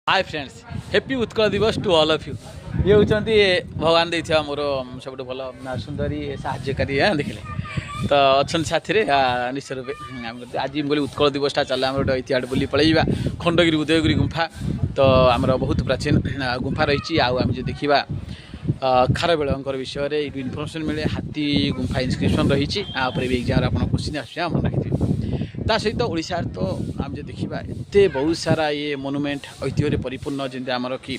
Hi friends happy Utkal दिवस to all of you. ये होती भगवान दे मोर सब भल सुंदरी साहाय्यकारी देखिले तो अच्छा साथी निश्चित रूपे आज बोली उत्कल दिवसटा चल आम गोटे इतिहास बुली पलैया खंडगिरी उदयगिरी गुंफा तो आमर बहुत प्राचीन गुंफा रही आम जो देखा खारबेलर विषय इनफर्मेशन मिले हाथी गुंफा इनस्क्रिप्शन रही भी एग्जाम आप क्वेश्चन आस मन रखिए ता सहित ओडिशा तो आम जो देखा एत बहुत सारा ये मोनुमेंट ऐतिह्य परिपूर्ण जमी आमर कि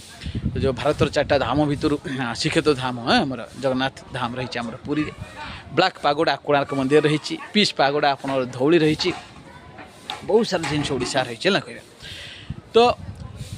जो भारतर चार्टा धाम भितर श्रीक्षेत्र धाम आमर जगन्नाथ धाम रही आमर पुरी ब्लैक पागोड़ा कोणार्क मंदिर रही पीस पागोड़ा आप धौली रही बहुत सारा जिन ओडिशा रही ना कह तो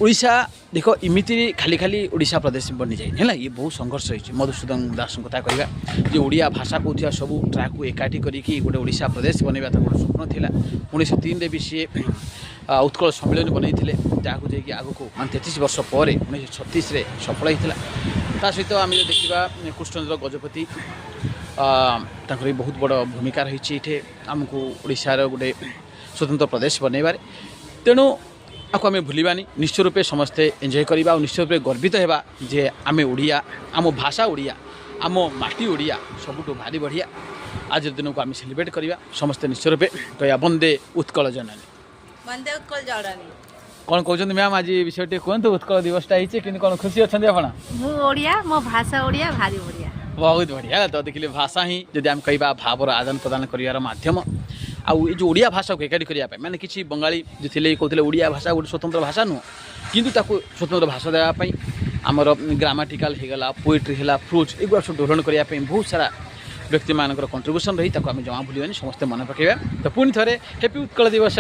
ओडिशा देख इमिति खाली खाली ओडिशा प्रदेश बनी जाए है ये बहुत संघर्ष रही मधुसूदन दास कथा कहवा जो ओडिया भाषा कहूँ सब ट्राक को एकाठी करके गोटे ओडिशा प्रदेश बनवा गोटे स्वप्न था 1903 भी सी उत्कल सम्मेलन बनई जहाँ जाकि आग को मान 33 वर्ष पर 1936 सफल होता सहित आम जो देखा कृष्णचंद्र गजपति बहुत बड़ भूमिका रही ये आमको ओडिशार गोटे स्वतंत्र प्रदेश बनइबार तेणु आपको आम भूलवानी निश्चय रूपे समस्ते एंजॉय करवा और निश्चय रूपे गर्वित होगा जे आम ओडिया आम भाषा ओडिया आम माटी ओडिया सबुठू भारी बढ़िया आज दिन को आम सेलिब्रेट करवा समस्ते निश्चय रूपे कहया वंदे उत्कल जननी वंदे उत्कल जननी कौन कहते मैम आज विषय कहतु उत्कल दिवसटा कि कौन खुशी अच्छा आप ओडिया मो भाषा ओडिया भारी बढ़िया बहुत बढ़िया तो देखिए भाषा ही जब आम कह भावर आदान प्रदान कर माध्यम आउ ये जो ओडिया भाषा को एकाठी करने मैंने किसी बंगाली जो थे कहते ओडिया भाषा गोटे स्वतंत्र भाषा नुह किंतु ताको स्वतंत्र भाषा देवाई आमर ग्रामाटिकाल होगला पोएट्री है फ्रूट्स एगुड़ा सब डेभलप करने बहुत सारा व्यक्ति मान कंट्रीब्यूशन रही आम जमा भूलवानी समस्ते मन पकड़ा तो पुणी थे हैप्पी उत्कल दिवस।